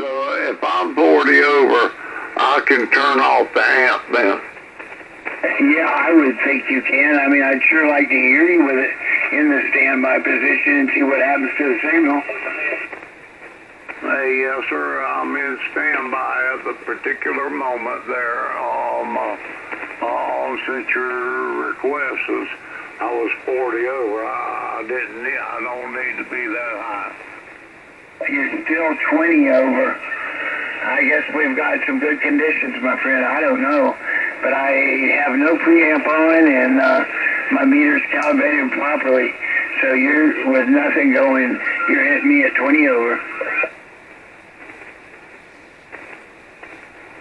So if I'm 40 over, I can turn off the amp then. Yeah, I would think you can. I mean, I'd sure like to hear you with it in the standby position and see what happens to the signal. Hey, yes, sir. I'm in standby at the particular moment there. Since your request was I was 40 over, I don't need to be that high. You're still 20 over. I guess we've got some good conditions, my friend. I don't know. But I have no preamp on, and my meter's calibrated properly. So you're with nothing going, you're hitting me at 20 over.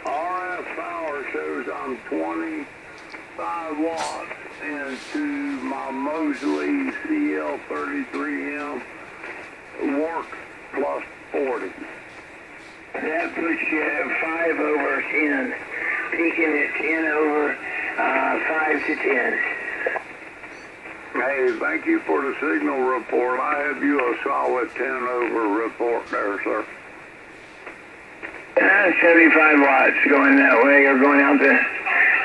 RF power shows I'm 25 watts into my Mosley CL33M work plus 40. That puts you at 5 over 10. Peaking at 10 over 5 to 10. Hey, thank you for the signal report. I have you a solid 10 over report there, sir. 75 watts going that way, or going out the...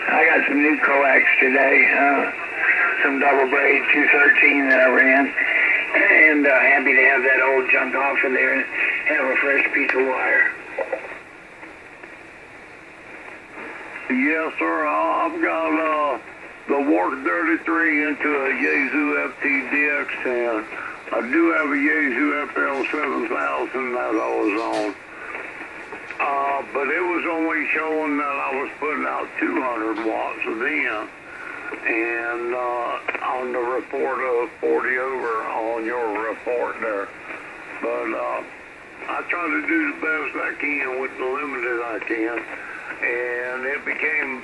I got some new coax today, some double braid 213 that I ran, and happy to have that old junk off of there and have a fresh piece of wire. Yes, sir. I've got the Work 33 into a Yaesu FTDX10. I do have a Yaesu FL7000 that I was on. But it was only showing that I was putting out 200 watts then. And on the report of 40 over on your report there. But I try to do the best I can with the limited I can. And it became,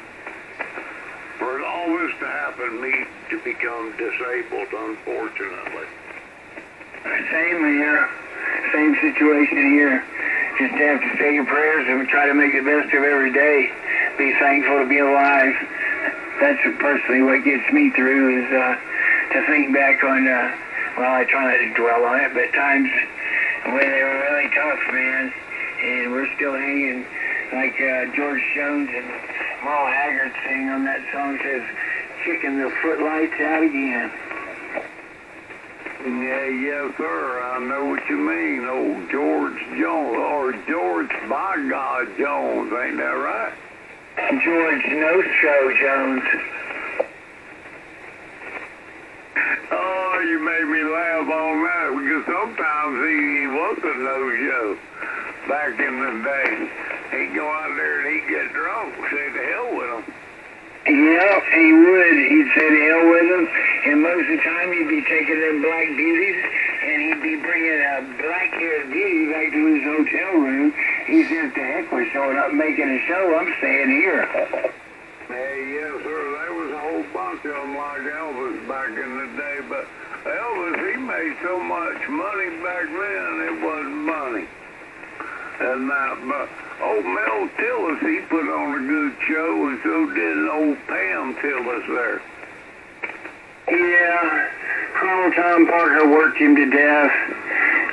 for all this to happen, me to become disabled, unfortunately. Same here. Same situation here. Just have to say your prayers and try to make the best of every day. Be thankful to be alive. That's personally what gets me through, is to think back on, well, I try not to dwell on it, but times when they were really tough, man. And we're still hanging, like George Jones and Merle Haggard sing on that song, says, kicking the footlights out again. Yeah, yes, sir. I know what you mean. Old George Jones, or George by God Jones, ain't that right? George No-Show Jones. Oh, you made me laugh on that, because sometimes he was a no-show back in the day. He'd go out there and he'd get drunk, say to hell with him. Yeah, he would. He'd say to hell with them, and most of the time he'd be taking them black beauties, and he'd be bringing a black-haired beauty back to his hotel room. He says, to heck with showing up making a show, I'm staying here. Hey, yes, sir, there was a whole bunch of them like Elvis back in the day, but Elvis, he made so much money back then, it wasn't money. And that, but old Mel Tillis, he put on a good show, and so did old Pam Tillis there. Yeah, Colonel Tom Parker worked him to death.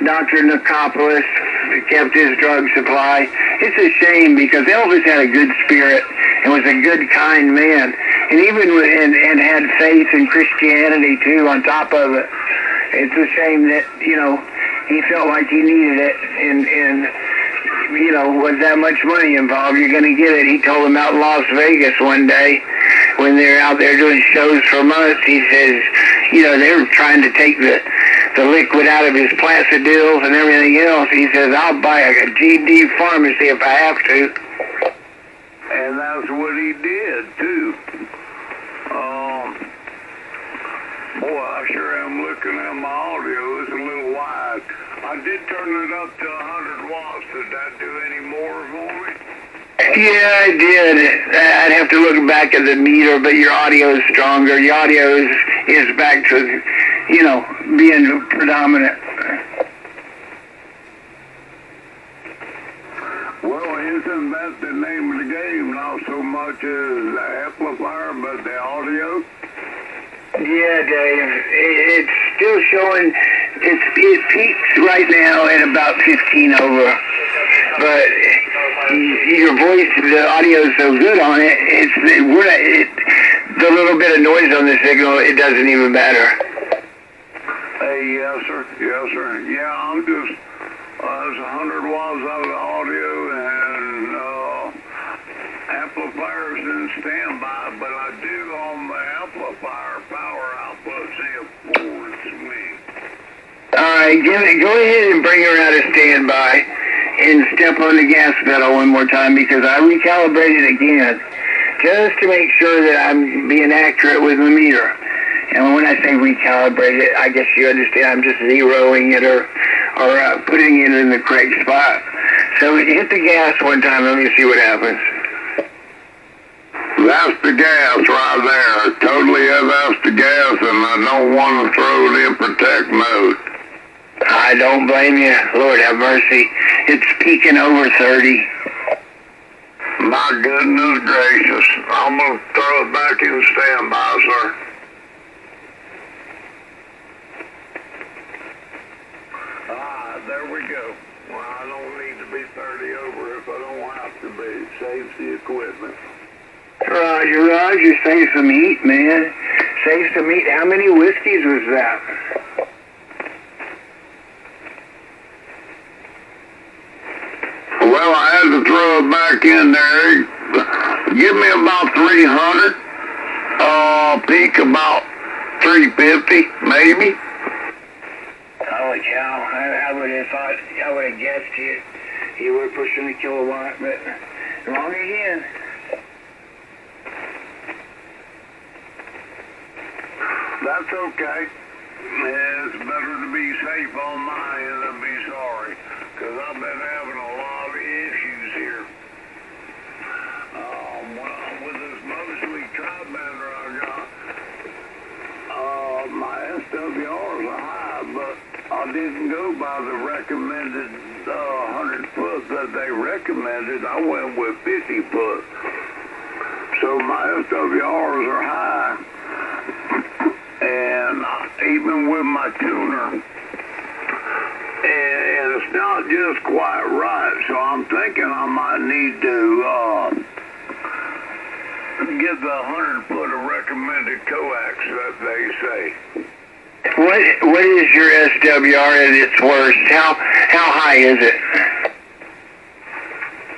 Dr. Nicopolis kept his drug supply. It's a shame, because Elvis had a good spirit and was a good, kind man. And even and had faith in Christianity, too, on top of it. It's a shame that, you know, he felt like he needed it, and you know, with that much money involved, you're going to get it. He told them out in Las Vegas one day when they're out there doing shows for months, he says, you know, they were trying to take the liquid out of his placidills and everything else. He says, I'll buy a GD pharmacy if I have to. And that's what he did, too. Boy, I sure am looking at my audio. It's a little wide. I did turn it up to 100 watts. Did that do any more for me? Yeah, I did. I'd have to look back at the meter, but your audio is stronger. Your audio is back to, you know, being predominant. Well, isn't that the name of the game? Not so much as the amplifier, but the audio? Yeah, Dave. It's still showing, it peaks right now at about 15 over. But your voice, the audio is so good on it, the little bit of noise on the signal, it doesn't even matter. Hey, yes, sir. Yes, sir. Yeah, I'm just, there's 100 watts out of the audio and amplifiers in standby, but I do on the amplifier power output see a forward swing. All right, go ahead and bring her out of standby and step on the gas pedal one more time because I recalibrated again just to make sure that I'm being accurate with the meter. And when I say recalibrate it, I guess you understand I'm just zeroing it or putting it in the correct spot. So hit the gas one time. Let me see what happens. That's the gas right there. Totally, that's the gas, and I don't want to throw it in protect mode. I don't blame you. Lord have mercy. It's peaking over 30. My goodness gracious. I'm going to throw it back in standby, sir. There we go. Well, I don't need to be 30 over if I don't have to be. It saves the equipment. Roger, save some heat, man. Save some heat. How many whiskeys was that? Well, I had to throw it back in there. Give me about 300. Peak about 350, maybe. Holy cow. I would have guessed you were pushing the kilowatt, but wrong again. That's okay. It's better to be safe on my end than be sorry, because I've been having a lot of issues here. With this mostly tri-bander I got, my SWRs are high, but I didn't go by the recommended 100 foot that they recommended. I went with 50 foot. So my SWRs are high. And even with my tuner, and it's not just quite right, so I'm thinking I might need to get the 100 foot of recommended coax that they say. What is your SWR at its worst? How high is it?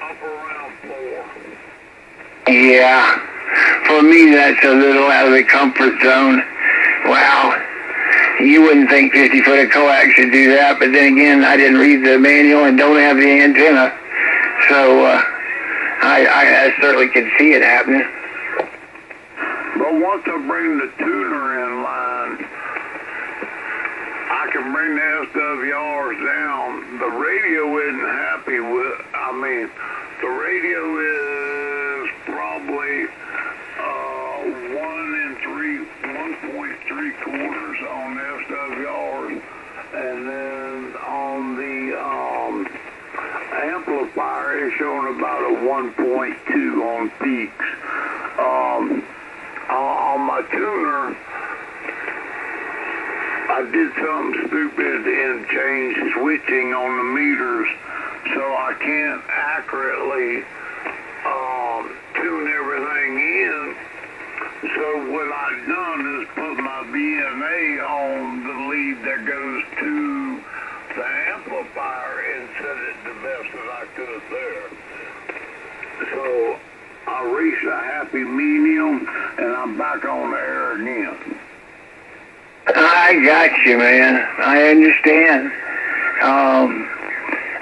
Up around 4. Yeah, for me that's a little out of the comfort zone. Wow, you wouldn't think 50 foot of coax should do that, but then again, I didn't read the manual and don't have the antenna, so I certainly could see it happening. But once I bring the tuner in line, I can bring the SWRs down. The radio isn't happy with, the radio is probably 1.3 quarters on the SWRs, and then on the amplifier is showing about a 1.2 on peaks. On my tuner, I did something stupid and changed switching on the meters, so I can't accurately tune everything in. So what I've done is put my VNA on the lead that goes to the amplifier and set it the best that I could there. So I reached a happy medium and I'm back on the air again. I got you, man. I understand.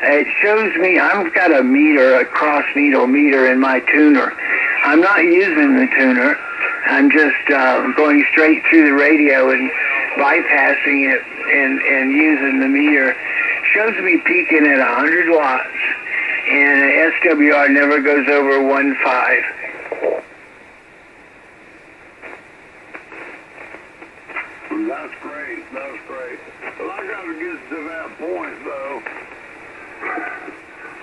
It shows me I've got a meter, a cross needle meter in my tuner. I'm not using the tuner. I'm just going straight through the radio and bypassing it and using the meter. Shows me peaking at 100 watts, and the SWR never goes over 1.5. That's great. That's great. Well, I got to get to that point, though.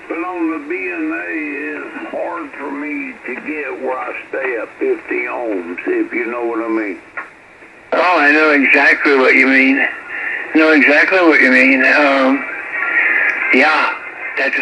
But on the BNA, it's hard for me to get where I stay at 50 ohms, if you know what I mean. Oh, I know exactly what you mean. Yeah, that's